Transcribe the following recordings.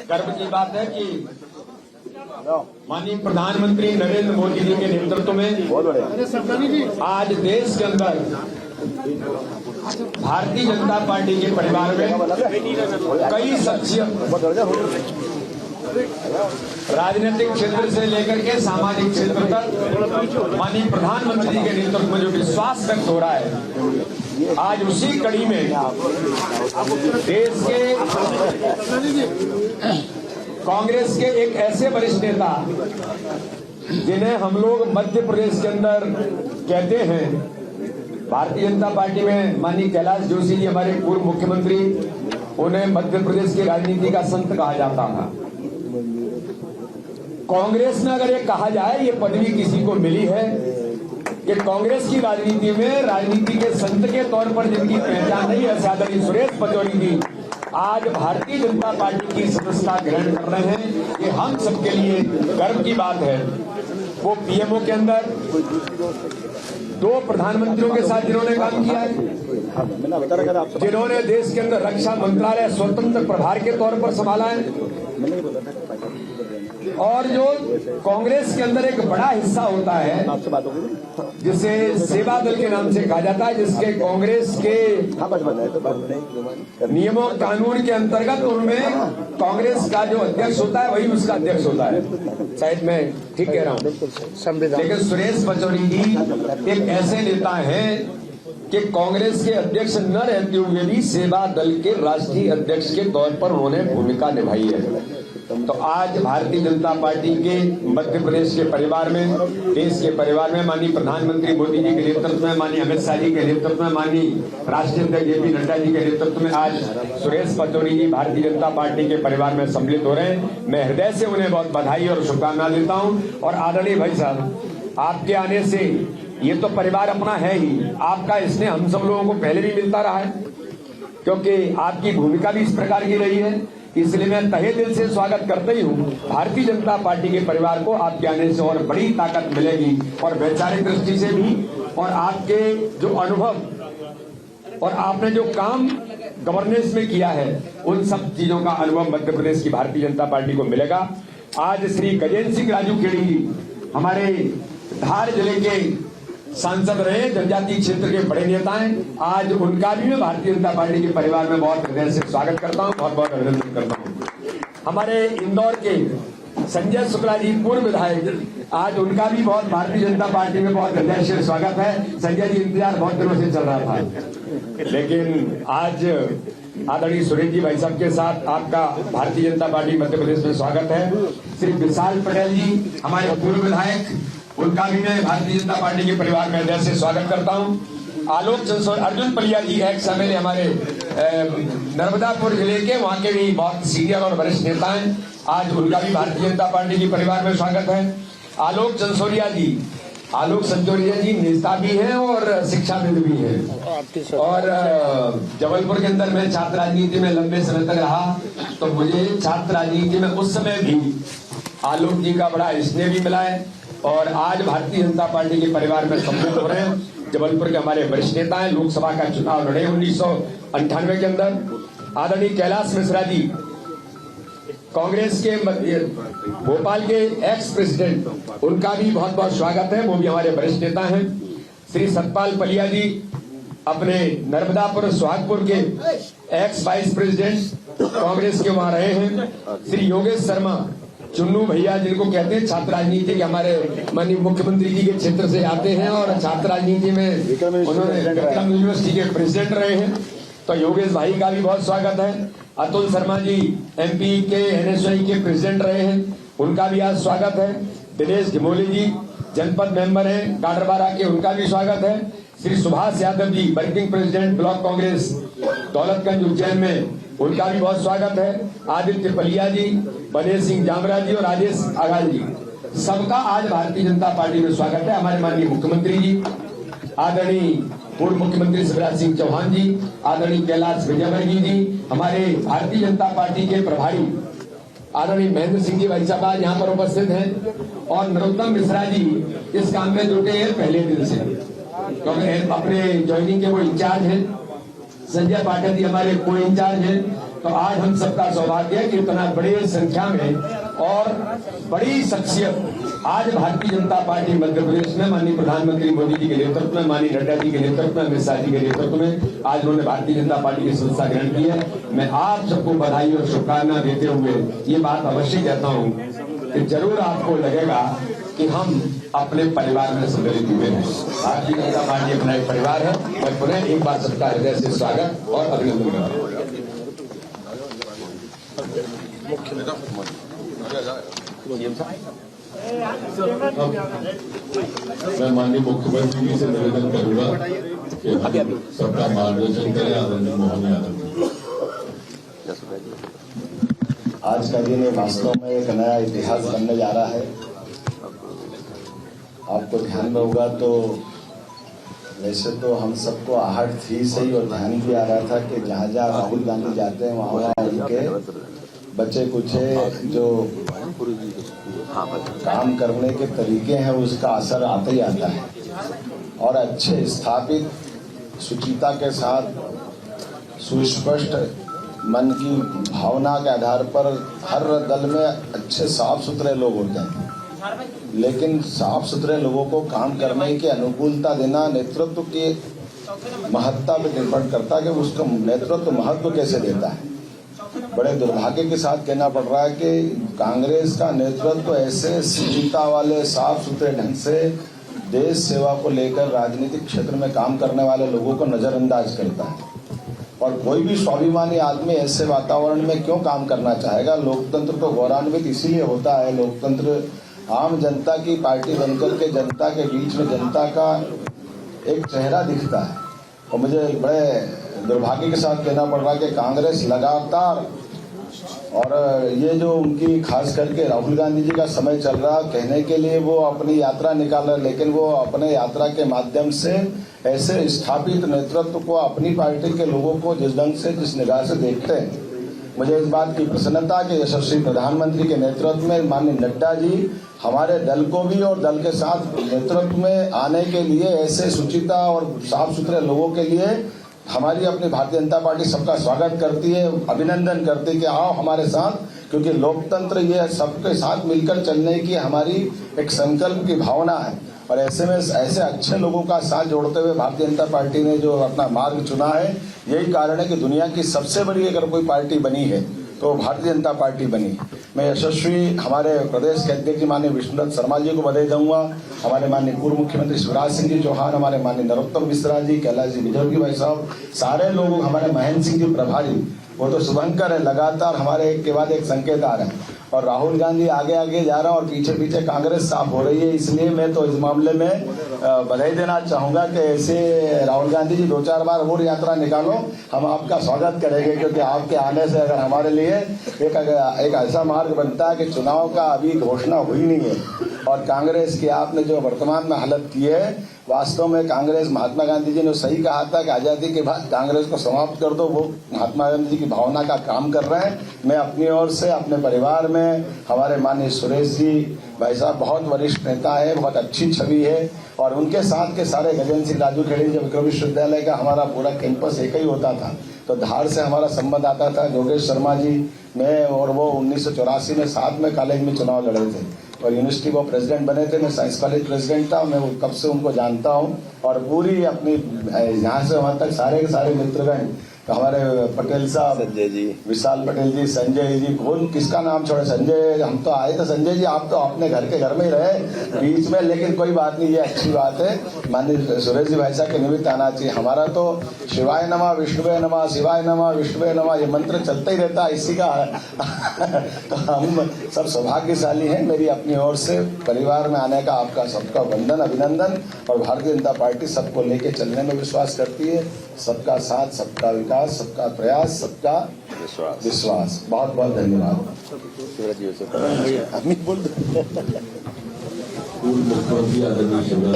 गर्व की बात है कि माननीय प्रधानमंत्री नरेंद्र मोदी जी के नेतृत्व में आज देश के अंदर भारतीय जनता पार्टी के परिवार में कई शख्सियत राजनीतिक क्षेत्र से लेकर के सामाजिक क्षेत्र तक माननीय प्रधानमंत्री के नेतृत्व में जो विश्वास व्यक्त हो रहा है, आज उसी कड़ी में देश के कांग्रेस के एक ऐसे वरिष्ठ नेता जिन्हें हम लोग मध्य प्रदेश के अंदर कहते हैं, भारतीय जनता पार्टी में माननीय कैलाश जोशी जी हमारे पूर्व मुख्यमंत्री, उन्हें मध्य प्रदेश की राजनीति का संत कहा जाता था। कांग्रेस में अगर ये कहा जाए, ये पदवी किसी को मिली है कि कांग्रेस की राजनीति में राजनीति के संत के तौर पर जिनकी पहचान नहीं है, आदरणीय सुरेश पचौरी जी आज भारतीय जनता पार्टी की सदस्यता ग्रहण कर रहे हैं। ये हम सबके लिए गर्व की बात है। वो पीएमओ के अंदर 2 प्रधानमंत्रियों के साथ जिन्होंने काम किया है, जिन्होंने देश के अंदर रक्षा मंत्रालय स्वतंत्र प्रभार के तौर पर संभाला है, और जो कांग्रेस के अंदर एक बड़ा हिस्सा होता है जिसे सेवा दल के नाम से कहा जाता है, जिसके कांग्रेस के नियमों कानून के अंतर्गत उनमें कांग्रेस का जो अध्यक्ष होता है वही उसका अध्यक्ष होता है। शायद मैं ठीक कह रहा हूँ, लेकिन सुरेश पचौरी जी एक ऐसे नेता हैं कि कांग्रेस के अध्यक्ष न रहते हुए भी सेवा दल के राष्ट्रीय अध्यक्ष के तौर पर उन्होंने भूमिका निभाई है। तो आज भारतीय जनता पार्टी के मध्य प्रदेश के परिवार में, देश के परिवार में माननीय प्रधानमंत्री मोदी जी के नेतृत्व में, माननीय अमित शाह जी के नेतृत्व में, माननीय राष्ट्रीय अध्यक्ष जेपी नड्डा जी के नेतृत्व में आज सुरेश पचौरी जी भारतीय जनता पार्टी के परिवार में सम्मिलित हो रहे हैं। मैं हृदय से उन्हें बहुत बधाई और शुभकामना देता हूँ। और आदरणीय भाई साहब, आपके आने से ये तो परिवार अपना है ही, आपका इसने हम सब लोगों को पहले भी मिलता रहा है, क्योंकि आपकी भूमिका भी इस प्रकार की रही है। इसलिए मैं तहे दिल से स्वागत करते ही हूँ। भारतीय जनता पार्टी के परिवार को आपके आने से और बड़ी ताकत मिलेगी, और वैचारिक दृष्टि से भी, और आपके जो अनुभव और आपने जो काम गवर्नेंस में किया है, उन सब चीजों का अनुभव मध्य प्रदेश की भारतीय जनता पार्टी को मिलेगा। आज श्री गजेंद्र सिंह राजू खेड़ी जी हमारे धार जिले के सांसद रहे, जनजातीय क्षेत्र के बड़े नेता हैं, आज उनका भी मैं भारतीय जनता पार्टी के परिवार में बहुत हृदय से स्वागत करता हूं, बहुत बहुत अभिनंदन करता हूं। हमारे इंदौर के संजय शुक्ला जी पूर्व विधायक, आज उनका भी बहुत भारतीय जनता पार्टी में बहुत हृदय से स्वागत है। संजय जी इंतजार बहुत दिनों से चल रहा था, लेकिन आज आदरणीय सुरेश जी भाई साहब के साथ आपका भारतीय जनता पार्टी मध्य प्रदेश में स्वागत है। श्री विशाल पटेल जी हमारे पूर्व विधायक, उनका भी मैं भारतीय जनता पार्टी के परिवार में हृदय से स्वागत करता हूं। आलोक चंद्र अर्जुन पलिया जी एक्स एमएलए हमारे नर्मदापुर जिले के, वहां के भी बहुत सीनियर और वरिष्ठ नेता हैं, आज उनका भी भारतीय जनता पार्टी के परिवार में स्वागत है। आलोक चंसोरिया जी नेता भी हैं और शिक्षाविद भी हैं, और जबलपुर के अंदर मैं छात्र राजनीति में लंबे समय तक रहा, तो मुझे छात्र राजनीति में उस समय भी आलोक जी का बड़ा स्नेह भी मिला है, और आज भारतीय जनता पार्टी के परिवार में सम्मिलित हो रहे हैं। जबलपुर के हमारे वरिष्ठ नेता हैं, लोकसभा का चुनाव लड़े 1998 के अंदर। आदरणीय कैलाश मिश्रा जी कांग्रेस के भोपाल के एक्स प्रेसिडेंट, उनका भी बहुत बहुत स्वागत है, वो भी हमारे वरिष्ठ नेता हैं। श्री सतपाल पलिया जी अपने नर्मदापुर सुहागपुर के एक्स वाइस प्रेसिडेंट कांग्रेस के वहां रहे हैं। श्री योगेश शर्मा चुन्नू भैया, जिनको कहते हैं छात्र राजनीति के, हमारे माननीय मुख्यमंत्री जी के क्षेत्र से आते हैं और छात्र राजनीति में उन्होंने विक्रम यूनिवर्सिटी के प्रेसिडेंट रहे हैं, तो योगेश भाई का भी बहुत स्वागत है। अतुल शर्मा जी एमपी के एनएसयूआई के प्रेसिडेंट रहे हैं, उनका भी आज स्वागत है। दिनेश घिमोली जी जनपद मेंबर हैं गाडरबारा के, उनका भी स्वागत है। Shri Subhash Yadav ji working president block Congress Daulatganj Ujjain में, उनका भी बहुत स्वागत है। आदित्य पलिया जी, बनेश सिंह जामरा जी और राजेश आघाल जी, सबका आज भारतीय जनता पार्टी में स्वागत है। हमारे माननीय मुख्यमंत्री जी, आदरणीय पूर्व मुख्यमंत्री शिवराज सिंह चौहान जी, आदरणीय कैलाश विजयवर्गीय जी, हमारे भारतीय जनता पार्टी के प्रभारी आदरणीय महेंद्र सिंह जी भाई साहब आज यहाँ पर उपस्थित हैं, और नरोत्तम मिश्रा जी इस काम में जुटे हैं पहले दिन से, क्योंकि अपने ज्वाइनिंग के वो इंचार्ज हैं। संजय पाठक जी हमारे को इंचार्ज हैं, तो आज हम सबका सौभाग्य है कि इतना बड़ी संख्या में और बड़ी शख्सियत आज भारतीय जनता पार्टी मध्य प्रदेश में माननीय प्रधानमंत्री मोदी जी के नेतृत्व में, माननीय नड्डा जी के नेतृत्व में, अमित शाह जी के नेतृत्व में आज उन्होंने भारतीय जनता पार्टी की संस्था ग्रहण की है। मैं आप सबको बधाई और शुभकामना देते हुए ये बात अवश्य कहता हूँ कि जरूर आपको लगेगा कि हम अपने परिवार में सम्मिलित हुए हैं। भारतीय जनता पार्टी अपना एक परिवार है। मैं पुनः एक बार सबका हृदय से स्वागत और अभिनंदन करता हूँ। मैं माननीय मुख्यमंत्री जी से निवेदन करूंगा कि सबका मार्गदर्शन करें। आदरणीय मोहन यादव। आज का दिन वास्तव में एक नया इतिहास बनने जा रहा है। आपको ध्यान में होगा तो वैसे तो हम सबको आहट थी सही और ध्यान भी आ रहा था कि जहाँ जहाँ राहुल गांधी जाते हैं वहाँ उनके बच्चे कुचे जो काम करने के तरीके हैं उसका असर आता ही आता है। और अच्छे स्थापित सुचिता के साथ सुस्पष्ट मन की भावना के आधार पर हर दल में अच्छे साफ सुथरे लोग होते हैं, लेकिन साफ सुथरे लोगों को काम करने की अनुकूलता देना नेतृत्व की महत्ता पर निर्भर करता है कि उसका नेतृत्व महत्व कैसे देता है। बड़े दुर्भाग्य के साथ कहना पड़ रहा है कि कांग्रेस का नेतृत्व ऐसे सीमिता वाले साफ सुथरे ढंग से देश सेवा को लेकर राजनीतिक क्षेत्र में काम करने वाले लोगों को नजरअंदाज करता है। और कोई भी स्वाभिमानी आदमी ऐसे वातावरण में क्यों काम करना चाहेगा। लोकतंत्र तो गौरवान्वित इसीलिए होता है। लोकतंत्र आम जनता की पार्टी बनकर के जनता के बीच में जनता का एक चेहरा दिखता है। और मुझे बड़े दुर्भाग्य के साथ कहना पड़ रहा है कि कांग्रेस लगातार और ये जो उनकी खास करके राहुल गांधी जी का समय चल रहा कहने के लिए वो अपनी यात्रा निकाल रहे, लेकिन वो अपने यात्रा के माध्यम से ऐसे स्थापित नेतृत्व को अपनी पार्टी के लोगों को जिस ढंग से जिस निगाह से देखते हैं, मुझे इस बात की प्रसन्नता कि यशस्वी प्रधानमंत्री के नेतृत्व में माननीय नड्डा जी हमारे दल को भी और दल के साथ नेतृत्व में आने के लिए ऐसे सुचिता और साफ सुथरे लोगों के लिए हमारी अपनी भारतीय जनता पार्टी सबका स्वागत करती है, अभिनंदन करती है कि आओ हमारे साथ, क्योंकि लोकतंत्र ये सबके साथ मिलकर चलने की हमारी एक संकल्प की भावना है। और ऐसे में ऐसे अच्छे लोगों का साथ जोड़ते हुए भारतीय जनता पार्टी ने जो अपना मार्ग चुना है, यही कारण है कि दुनिया की सबसे बड़ी अगर कोई पार्टी बनी है तो भारतीय जनता पार्टी बनी। मैं यशस्वी हमारे प्रदेश के अध्यक्ष माननीय विष्णुदत्त शर्मा जी को बधाई दूंगा, हमारे माननीय पूर्व मुख्यमंत्री शिवराज सिंह जी चौहान, हमारे माननीय नरोत्तम मिश्रा जी, कैलाश जी विजयवर्गीय भाई साहब, सारे लोग, हमारे महेंद्र सिंह जी प्रभारी, वो तो शुभंकर है, लगातार हमारे एक के बाद एक संकेत आ रहे हैं। और राहुल गांधी आगे आगे जा रहा है और पीछे पीछे कांग्रेस साफ हो रही है। इसलिए मैं तो इस मामले में बधाई देना चाहूंगा कि ऐसे राहुल गांधी जी 2-4 बार और यात्रा निकालो, हम आपका स्वागत करेंगे, क्योंकि आपके आने से अगर हमारे लिए एक ऐसा मार्ग बनता है कि चुनाव का अभी घोषणा हुई नहीं है और कांग्रेस की आपने जो वर्तमान में हालत की है, वास्तव में कांग्रेस, महात्मा गांधी जी ने सही कहा था कि आजादी के बाद कांग्रेस को समाप्त कर दो। वो महात्मा गांधी जी की भावना का काम कर रहे हैं। मैं अपनी ओर से अपने परिवार में हमारे माननीय सुरेश जी भाई साहब बहुत वरिष्ठ नेता है, बहुत अच्छी छवि है, और उनके साथ के सारे गजेंद्र सिंह राजू खेड़ी जी विक्रम विश्वविद्यालय का हमारा पूरा कैंपस एक ही होता था, तो धार से हमारा संबंध आता था। योगेश शर्मा जी, मैं और वो 1984 में साथ में कॉलेज में चुनाव लड़े थे और यूनिवर्सिटी को प्रेसिडेंट बने थे। मैं साइंस कॉलेज प्रेसिडेंट था, मैं कब से उनको जानता हूँ। और पूरी अपनी यहाँ से वहाँ तक सारे के सारे मित्रगण, हमारे पटेल साहब, संजय जी, विशाल पटेल जी, संजय जी, कौन किसका नाम छोड़े, संजय, हम तो आए थे संजय जी, आप तो अपने घर में ही रहे बीच में, लेकिन कोई बात नहीं, ये अच्छी बात है। माननीय सुरेश जी भाई साहब के निमित्त आना चाहिए। हमारा तो शिवाय नमः, विष्णुवे नमः, शिवाय नमः, विष्णुवे नमः, ये मंत्र चलता ही रहता है इसी का तो हम सब सौभाग्यशाली हैं। मेरी अपनी ओर से परिवार में आने का आपका सबका वंदन, अभिनंदन। और भारतीय जनता पार्टी सबको लेके चलने में विश्वास करती है। सबका साथ, सबका विकास, सबका प्रयास, सबका विश्वास। बहुत बहुत धन्यवाद। पूर्व मुख्यमंत्री आदरणीय शिवराज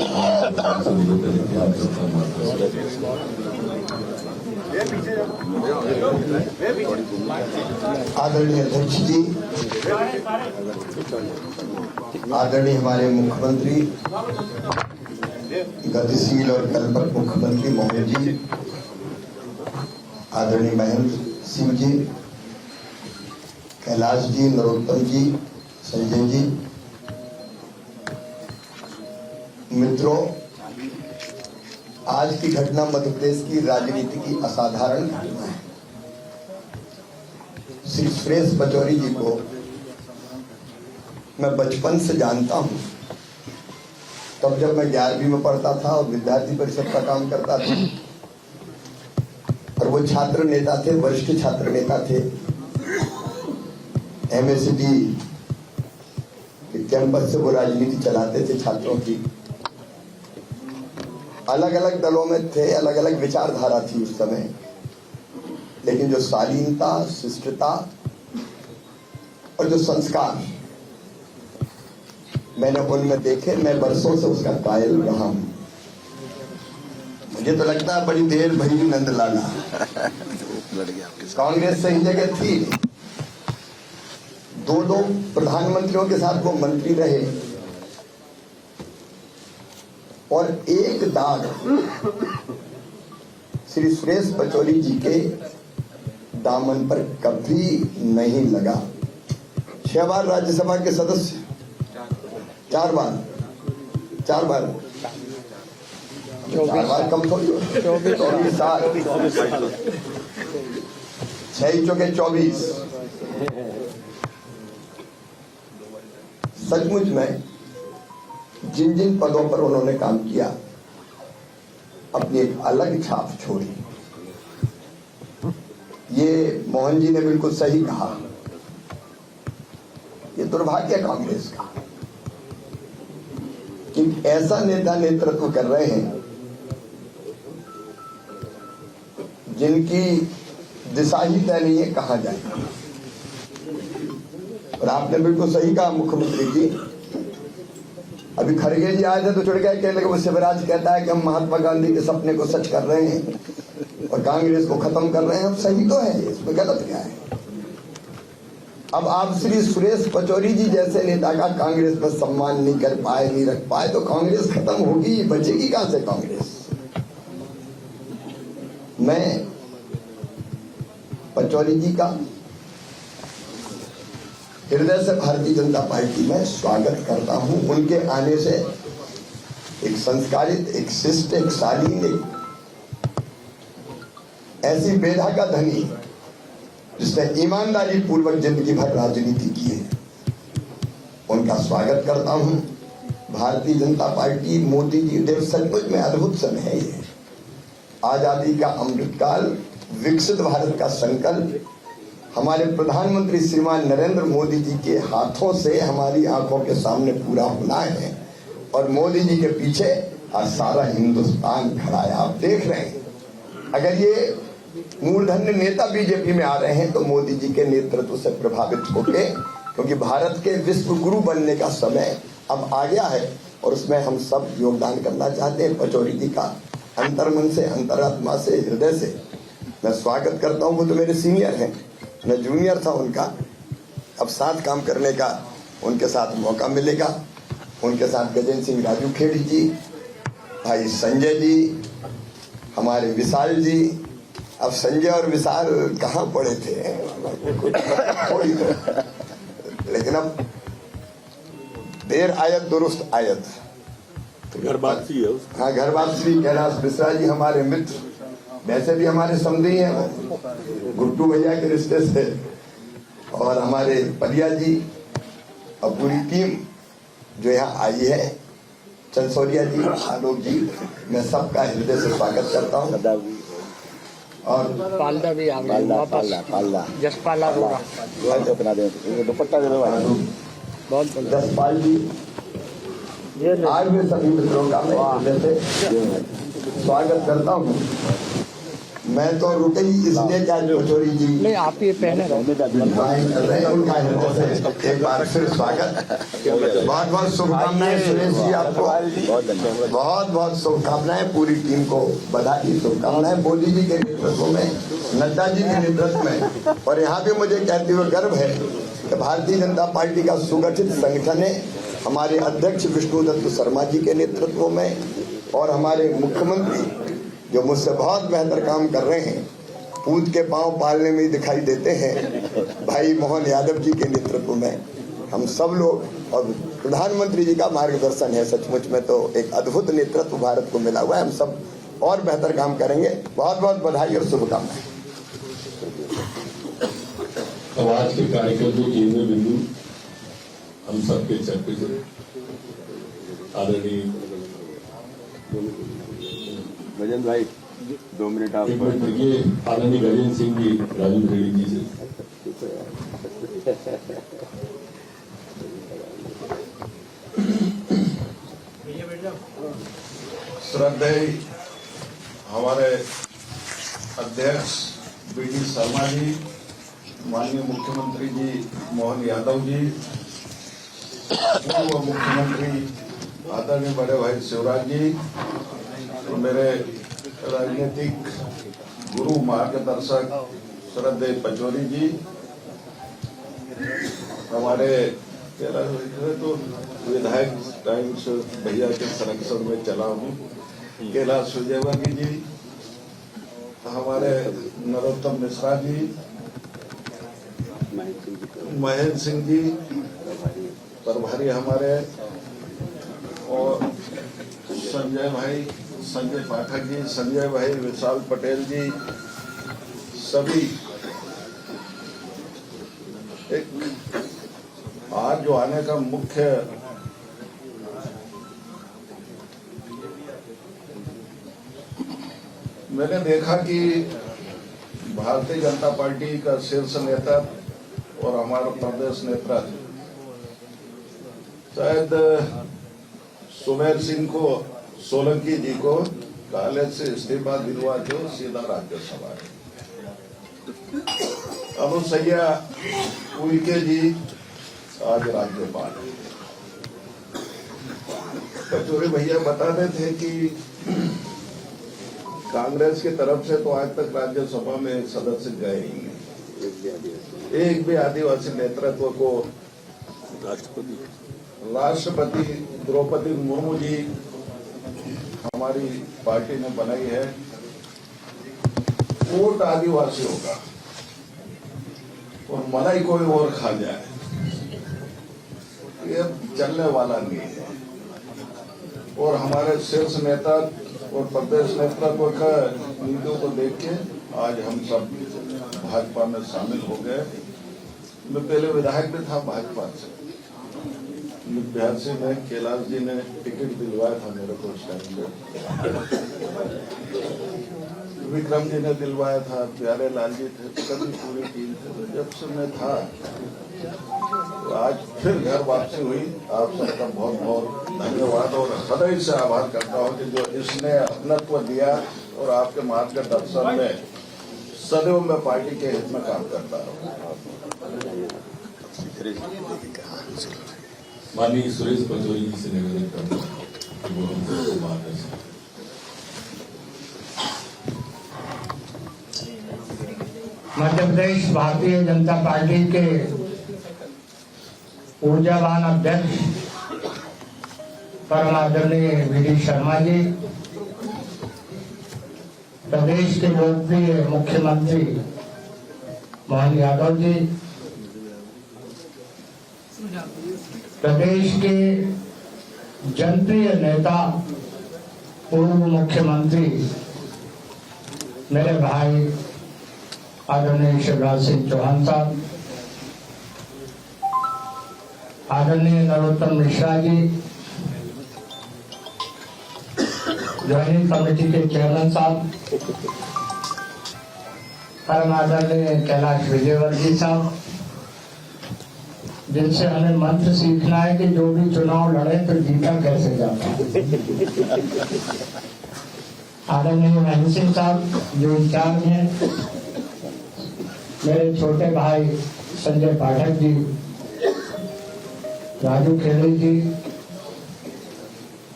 आदरणीय अध्यक्ष जी, आदरणीय हमारे मुख्यमंत्री, गतिशील और कल्पक मुख्यमंत्री मोहन जी, आदरणीय महेंद्र सिंह जी, कैलाश जी, नरोत्तम जी, संजय जी, मित्रों, आज की घटना मध्य प्रदेश की राजनीति की असाधारण घटना है। श्री सुरेश पचौरी जी को मैं बचपन से जानता हूं। तब जब मैं 11वीं में पढ़ता था और विद्यार्थी परिषद का काम करता था, और वो छात्र नेता थे, वरिष्ठ छात्र नेता थे। एमएसडी के कैंपस से वो राजनीति चलाते थे छात्रों की। अलग अलग दलों में थे, अलग अलग विचारधारा थी उस समय, लेकिन जो शालीनता, शिष्टता और जो संस्कार मैंने उनमें देखे, मैं वर्षों से उसका कायल रहा हूं। मुझे तो लगता है बड़ी देर भई नंद लाला कांग्रेस सही जगह थी। दो प्रधानमंत्रियों के साथ वो मंत्री रहे, और एक दाग श्री सुरेश पचौरी जी के दामन पर कभी नहीं लगा। 6 बार राज्यसभा के सदस्य, 4 बार 4 बार कम थोड़ी, 24 साल, 6 चौके 24। सचमुच में जिन जिन पदों पर उन्होंने काम किया, अपनी एक अलग छाप छोड़ी। ये मोहन जी ने बिल्कुल सही कहा, ये दुर्भाग्य कांग्रेस का कि ऐसा नेता नेतृत्व कर रहे हैं जिनकी दिशा ही तय नहीं है कहां जाएगा। और आपने बिल्कुल सही कहा मुख्यमंत्री जी। अभी खड़गे जी आए थे तो चढ़ गए, कहने लगे शिवराज कहता है कि हम महात्मा गांधी के सपने को सच कर रहे हैं और कांग्रेस को खत्म कर रहे हैं। अब सही तो है, इसमें गलत क्या है। अब आप श्री सुरेश पचौरी जी जैसे नेता का कांग्रेस में सम्मान नहीं कर पाए, नहीं रख पाए, तो कांग्रेस खत्म होगी, बचेगी कहां से कांग्रेस। मैं पचौरी जी का हृदय से भारतीय जनता पार्टी में स्वागत करता हूं। उनके आने से एक संस्कारित, एक शिष्ट, एक शालीन, एक ऐसी बेधा का धनी जिसने ईमानदारी पूर्वक जिंदगी भर राजनीति की है, उनका स्वागत करता हूं। भारतीय जनता पार्टी, मोदी जी, देव सचमुच में अद्भुत समय है। ये आजादी का अमृतकाल, विकसित भारत का संकल्प हमारे प्रधानमंत्री श्रीमान नरेंद्र मोदी जी के हाथों से हमारी आंखों के सामने पूरा होना है। और मोदी जी के पीछे आज सारा हिंदुस्तान खड़ा है। आप देख रहे हैं, अगर ये मूर्धन्य नेता बीजेपी में आ रहे हैं तो मोदी जी के नेतृत्व से प्रभावित होके, क्योंकि भारत के विश्व गुरु बनने का समय अब आ गया है और उसमें हम सब योगदान करना चाहते हैं। पचौरी जी का अंतर्मन से, अंतरात्मा से, हृदय से मैं स्वागत करता हूँ। वो तो मेरे सीनियर हैं, मैं जूनियर था उनका। अब साथ काम करने का उनके साथ मौका मिलेगा। उनके साथ गजेंद्र सिंह राजू खेड़ी जी, भाई संजय जी, हमारे विशाल जी। अब संजय और विशाल कहाँ पड़े थे थोड़ी तो, लेकिन अब देर आयत दुरुस्त आयत, तो घर वापसी है। हाँ, घर वापसी। कैलाश मिश्रा जी हमारे मित्र, वैसे भी हमारे समधी हैं, गुड्डू भैया के रिश्ते से, और हमारे पलिया जी और पूरी टीम जो यहाँ आई है, चंदसौरिया जी, आलोक जी, मैं सबका हृदय से स्वागत करता हूँ। और पाल्ला भी आ गया, पाल्ला जसपाला दुपट्टा दे दो, बहुत जसपाल जी, आज भी सभी मित्रों का मैं हृदय से स्वागत करता हूँ। मैं तो रुके ही इसलिए क्या पचौरी जी नहीं, आप ये पहले कर रहे हैं, उनका हृदय से एक बार फिर स्वागत। बहुत बहुत शुभकामनाएं सुरेश जी, आपको बहुत बहुत शुभकामनाएं। पूरी टीम को बधाई, शुभकामनाएं। मोदी जी के नेतृत्व में, नड्डा जी के नेतृत्व में, और यहाँ पे मुझे कहते हुए गर्व है कि भारतीय जनता पार्टी का सुगठित संगठन है। हमारे अध्यक्ष विष्णुदत्त शर्मा जी के नेतृत्व में, और हमारे मुख्यमंत्री जो मुझसे बहुत बेहतर काम कर रहे हैं, पूत के पांव पालने में ही दिखाई देते हैं। भाई मोहन यादव जी के नेतृत्व में हम सब लोग और प्रधानमंत्री जी का मार्गदर्शन है। सचमुच में तो एक अद्भुत नेतृत्व भारत को मिला हुआ है। हम सब और बेहतर काम करेंगे। बहुत बहुत बधाई और शुभकामनाएं। अब आज के कार्यक्रम के केंद्र बिंदु हम सबके चर्चे से आदरणीय भजन भाई 2 मिनट आप एक मिनट देखिए, आदरणीय गजेंद्र सिंह जी राजू खेड़ी जी से श्रद्धेय हमारे अध्यक्ष बीडी शर्मा जी, माननीय मुख्यमंत्री जी मोहन यादव जी, पूर्व मुख्यमंत्री आदरणीय बड़े भाई शिवराज जी, और मेरे राजनीतिक गुरु मार्गदर्शक श्रद्धेय पचौरी जी, हमारे तो विधायक टाइम्स भैया के संरक्षण में चला हूँ, कैलाश सुजयवर्गीय जी, हमारे नरोत्तम मिश्रा जी, महेंद्र सिंह जी प्रभारी हमारे, और संजय पाठक जी, संजय भाई, विशाल पटेल जी, सभी एक आज जो आने का मुख्य मैंने देखा कि भारतीय जनता पार्टी का शीर्ष नेता और हमारा प्रदेश नेतृत्व शायद सुमेर सिंह को, सोलंकी जी को कॉलेज से इस्तीफा दिलवा के सीधा राज्यसभा है। अनुसैया उइके जी आज राज्यपाल है। पचौरी भैया बताते थे कि कांग्रेस की तरफ से तो आज तक राज्यसभा में एक सदस्य गए ही नहीं। एक भी आदिवासी नेतृत्व को राष्ट्रपति द्रौपदी मुर्मू जी हमारी पार्टी ने बनाई है। वोट आदिवासियों का और मलाई कोई और खा जाए, ये चलने वाला नहीं है। और हमारे शीर्ष नेता और प्रदेश नेतृत्व का नीतियों को देख के आज हम सब भाजपा में शामिल हो गए। मैं पहले विधायक भी था भाजपा से, 82 में कैलाश जी ने टिकट दिलवाया था मेरे को उस टाइम पे, विक्रम जी ने दिलवाया था, प्यारे लाल जी थे, सभी पूरी टीम थे। तो जब से मैं था तो आज फिर घर वापसी हुई। आप सबका बहुत बहुत धन्यवाद और हृदय से आभार करता हूँ कि जो इसने अपनत्व दिया और आपके मार्गदर्शन में सदैव मैं पार्टी के हित में काम करता रहूँ। माननीय सुरेश पचौरी जी से निवेदन करता हूँ कि वो हमसे मार्गदर्शन। मध्य प्रदेश भारतीय जनता पार्टी के ऊर्जावान अध्यक्ष परम आदरणीय बीडी शर्मा जी, प्रदेश के लोकप्रिय मुख्यमंत्री मोहन यादव जी, प्रदेश के जनप्रिय नेता पूर्व मुख्यमंत्री मेरे भाई आदरणीय शिवराज सिंह चौहान साहब, आदरणीय नरोत्तम मिश्रा जी, ज्वाइनिंग कमेटी के चेयरमैन साहब, परम आदरणीय कैलाश विजयवर्गीय साहब, जिनसे हमें मंत्र सीखना है कि जो भी चुनाव लड़े तो जीता कैसे जाता है। आदरणीय महेंद्र सिंह साहब जो इंचार्ज हैं, मेरे छोटे भाई संजय पाठक जी, राजू खेड़ी जी,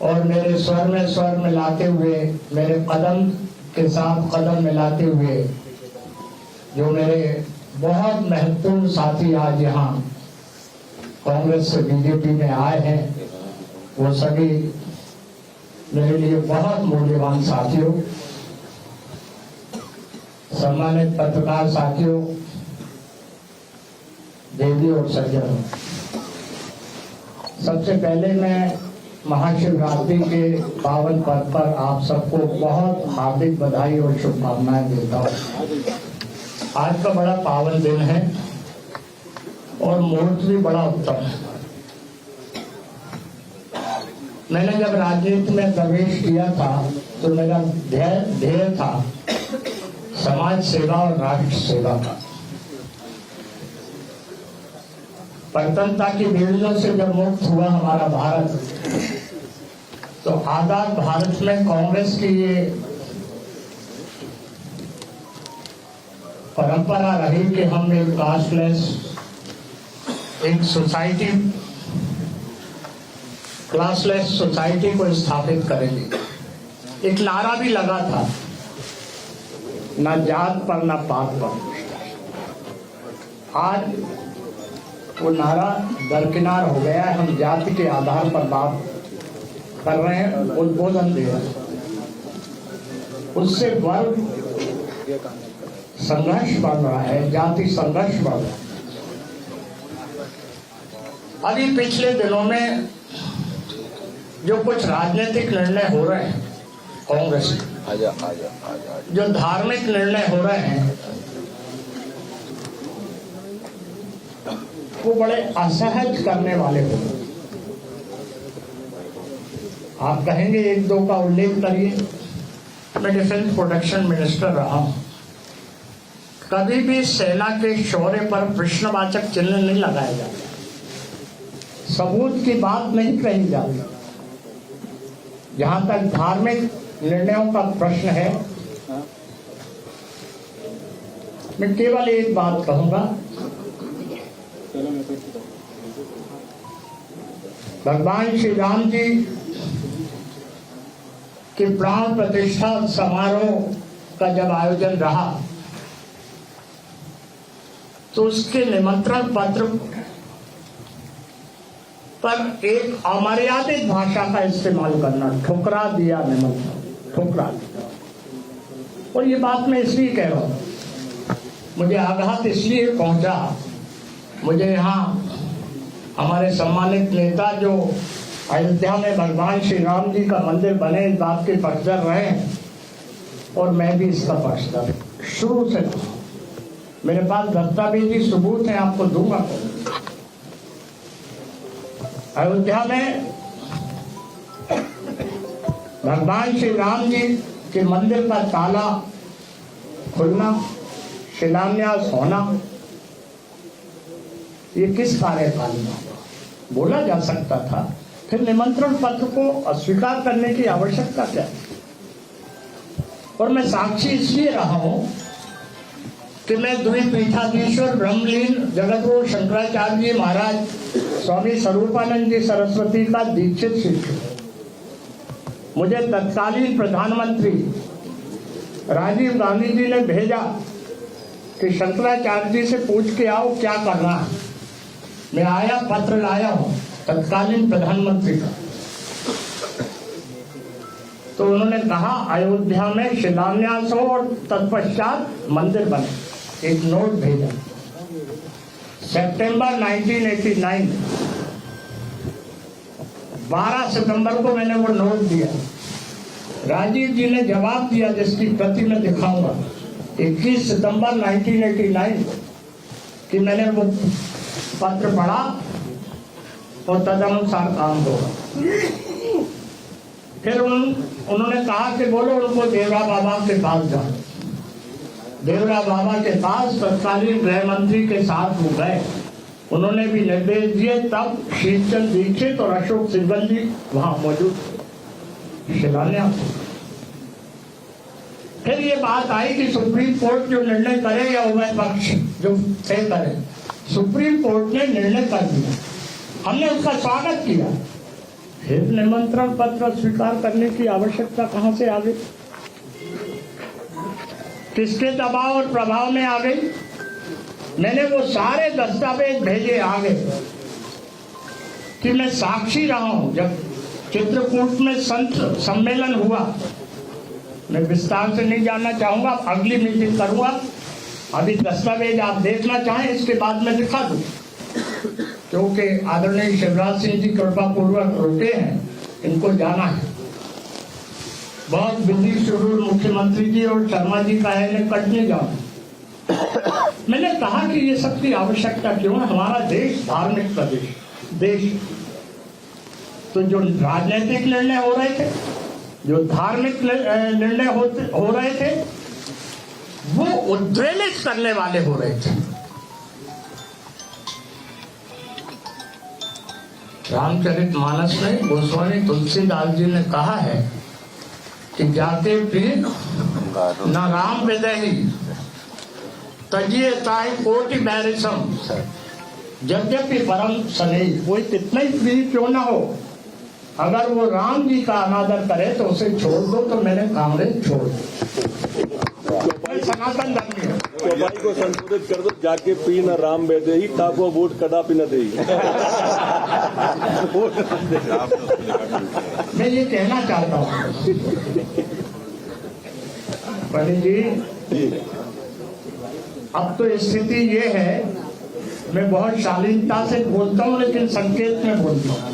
और मेरे स्वर में स्वर मिलाते हुए, मेरे कदम के साथ कदम मिलाते हुए जो मेरे बहुत महत्वपूर्ण साथी आज यहाँ कांग्रेस से बीजेपी में आए हैं, वो सभी मेरे लिए बहुत मूल्यवान साथियों। सम्मानित पत्रकार साथियों, देवी और सज्जनों, सबसे पहले मैं महाशिवरात्रि के पावन पर्व पर आप सबको बहुत हार्दिक बधाई और शुभकामनाएं देता हूँ। आज का बड़ा पावन दिन है और मुहूर्त भी बड़ा उत्तम है। मैंने जब राजनीति में प्रवेश किया था तो मेरा ध्येय था समाज सेवा और राष्ट्र सेवा का। स्वतंत्रता की बेड़ियों से जब मुक्त हुआ हमारा भारत, तो आजाद भारत में कांग्रेस की ये परंपरा रही कि हम एक कास्टलेस, एक सोसाइटी, क्लासलेस सोसाइटी को स्थापित करेंगे। एक नारा भी लगा था, ना जात पर ना पात पर। आज वो नारा दरकिनार हो गया है। हम जाति के आधार पर बात कर रहे हैं, उद्बोधन दे रहे हैं। उससे वर्ग संघर्ष बढ़ रहा है, जाति संघर्ष बढ़ रहा है। अभी पिछले दिनों में जो कुछ राजनीतिक निर्णय हो रहे हैं कांग्रेस के, जो धार्मिक निर्णय हो रहे हैं, वो बड़े असहज करने वाले हो। आप कहेंगे एक दो का उल्लेख करिए। मैं डिफेंस प्रोटेक्शन मिनिस्टर रहा हूं, कभी भी सेना के शौर्य पर प्रश्नवाचक चिन्ह नहीं लगाया जाता, सबूत की बात नहीं कही जाती। जहां तक धार्मिक निर्णयों का प्रश्न है, मैं केवल एक बात कहूंगा, भगवान श्री राम जी के प्राण प्रतिष्ठा समारोह का जब आयोजन रहा तो उसके निमंत्रण पत्र पर एक अमर्यादित भाषा का इस्तेमाल करना, ठुकरा दिया निमंत्रण, ठुकरा दिया। और ये बात मैं इसलिए कह रहा हूं, मुझे आघात इसलिए पहुंचा, मुझे यहाँ हमारे सम्मानित नेता जो अयोध्या में भगवान श्री राम जी का मंदिर बने इस बात के पक्षधर रहे हैं, और मैं भी इसका पक्षधर शुरू से। मेरे पास दस्तावेजी सबूत है, आपको दूंगा। अयोध्या में भगवान श्री राम जी के मंदिर का ताला खुलना, शिलान्यास होना, ये किस कार्यकाल में बोला जा सकता था? फिर निमंत्रण पत्र को अस्वीकार करने की आवश्यकता क्या? और मैं साक्षी इसलिए रहा हूं कि मैं द्विपीठाधीश्वर ब्रह्मलीन जगतगुरु शंकराचार्य जी महाराज स्वामी स्वरूपानंद जी सरस्वती का दीक्षित शिष्य। मुझे तत्कालीन प्रधानमंत्री राजीव गांधी जी ने भेजा कि शंकराचार्य जी से पूछ के आओ क्या करना है। मैं आया, पत्र लाया हूं तत्कालीन प्रधानमंत्री का। तो उन्होंने कहा अयोध्या में शिलान्यास हो और तत्पश्चात मंदिर बने। एक नोट भेजा सितंबर 1989, 12 सितंबर को मैंने वो नोट दिया। राजीव जी ने जवाब दिया जिसकी प्रति मैं दिखाऊंगा 21 सितंबर 1989 कि मैंने वो पत्र पढ़ा और तदनुसार काम होगा। फिर उन्होंने कहा कि बोलो उनको देवरा बाबा के पास जाओ। देवरा बाबा के पास तत्कालीन गृह मंत्री के साथ वो गए। उन्होंने भी निर्देश दिए, तब शीतचंद दीक्षित और अशोक सिंघल जी वहां मौजूद थे। शिलान्यास। फिर ये बात आई कि सुप्रीम कोर्ट जो निर्णय करे या उभय पक्ष जो तय करे, सुप्रीम कोर्ट ने निर्णय कर दिया, हमने उसका स्वागत किया। फिर निमंत्रण पत्र स्वीकार करने की आवश्यकता कहां से आ गई? किसके दबाव और प्रभाव में आ गई? मैंने वो सारे दस्तावेज भेजे आगे कि मैं साक्षी रहा हूं। जब चित्रकूट में संत सम्मेलन हुआ, मैं विस्तार से नहीं जानना चाहूंगा, अगली मीटिंग करूंगा। अभी दस्तावेज आप देखना चाहें, इसके बाद मैं दिखा दूं, क्योंकि आदरणीय शिवराज सिंह जी कृपा पूर्वक रुके हैं, इनको जाना है। बहुत बिजी शेड्यूल मुख्यमंत्री जी और शर्मा जी का है, इन्हें कट नहीं जाऊं। मैंने कहा कि ये सबकी आवश्यकता क्यों है, हमारा देश धार्मिक प्रदेश देश, तो जो राजनीतिक निर्णय हो रहे थे, जो धार्मिक निर्णय हो रहे थे, वो उद्वेलित करने वाले हो रहे थे। रामचरितमानस में गोस्वामी तुलसीदास जी ने कहा है कि जाते पीर न राम विदहि तजिए ताहि कोटि बैरिसम, यद्यपि परम स्नेही। कोई कितना ही प्रिय क्यों ना हो, अगर वो राम जी का अनादर करे तो उसे छोड़ दो। तो मैंने कांग्रेस छोड़ दो, मैं सनातन धर्मी हूँ। चौपाई को संशोधित कर दो, जाके पी न राम बेदे ही ताको वोट कदापि न दे। मैं ये कहना चाहता हूँ पंडित जी, अब तो स्थिति ये है, मैं बहुत शालीनता से बोलता हूँ लेकिन संकेत में बोलता हूँ।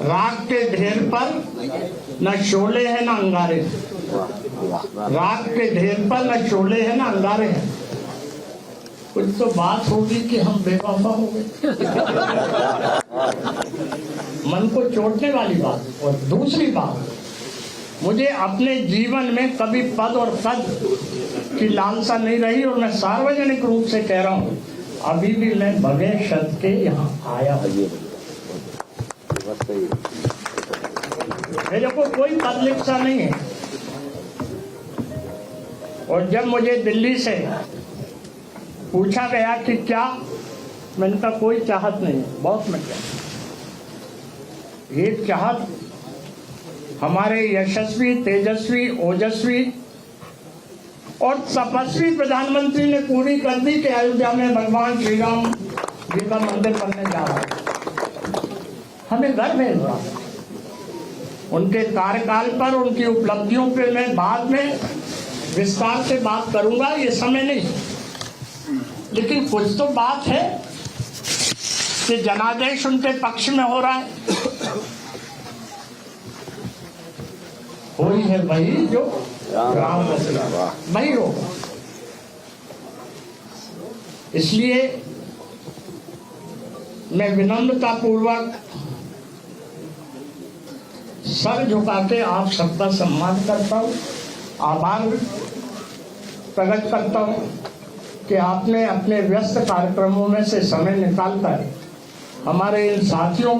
राग के ढेर पर न शोले है न अंगारे, राग के ढेर पर न शोले है न अंगारे हैं। कुछ तो बात होगी कि हम बेवफा हो गए, मन को चोटने वाली बात। और दूसरी बात, मुझे अपने जीवन में कभी पद और पद की लालसा नहीं रही, और मैं सार्वजनिक रूप से कह रहा हूँ, अभी भी मैं बगैर शर्त के यहाँ आया हूँ। मेरे को कोई पदलिप्सा नहीं है। और जब मुझे दिल्ली से पूछा गया कि क्या, मैंने कहा कोई चाहत नहीं है, बहुत मिल गया। ये चाहत हमारे यशस्वी, तेजस्वी, ओजस्वी और तपस्वी प्रधानमंत्री ने पूरी कर दी कि अयोध्या में भगवान श्री राम जी का मंदिर बनने जा रहा है। हमें गर्व है, उनके कार्यकाल पर, उनकी उपलब्धियों पे मैं बाद में विस्तार से बात करूंगा, ये समय नहीं। लेकिन कुछ तो बात है कि जनादेश उनके पक्ष में हो रहा है, वही है वही जो राम वही होगा। इसलिए मैं विनम्रता पूर्वक सर झुका के आप सबका सम्मान करता हूँ, आभार प्रकट करता हूँ कि आपने अपने व्यस्त कार्यक्रमों में से समय निकालकर हमारे इन साथियों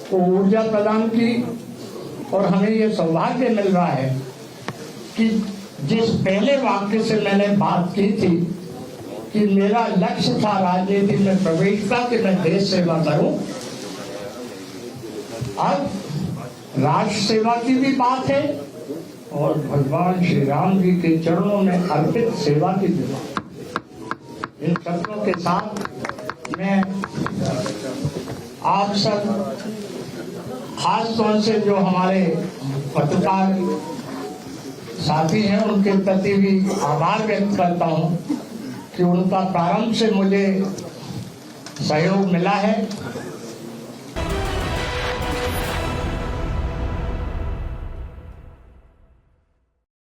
को ऊर्जा प्रदान की। और हमें ये सौभाग्य मिल रहा है कि जिस पहले वाक्य से मैंने बात की थी कि मेरा लक्ष्य था राजनीति में प्रवेश का, कि मैं देश सेवा करूं, अब राष्ट्र सेवा की भी बात है और भगवान श्री राम जी के चरणों में अर्पित सेवा की भी बात। इन शब्दों के साथ मैं आप सब, खास तौर से जो हमारे पत्रकार साथी हैं, उनके प्रति भी आभार व्यक्त करता हूं कि उनका प्रारंभ से मुझे सहयोग मिला है।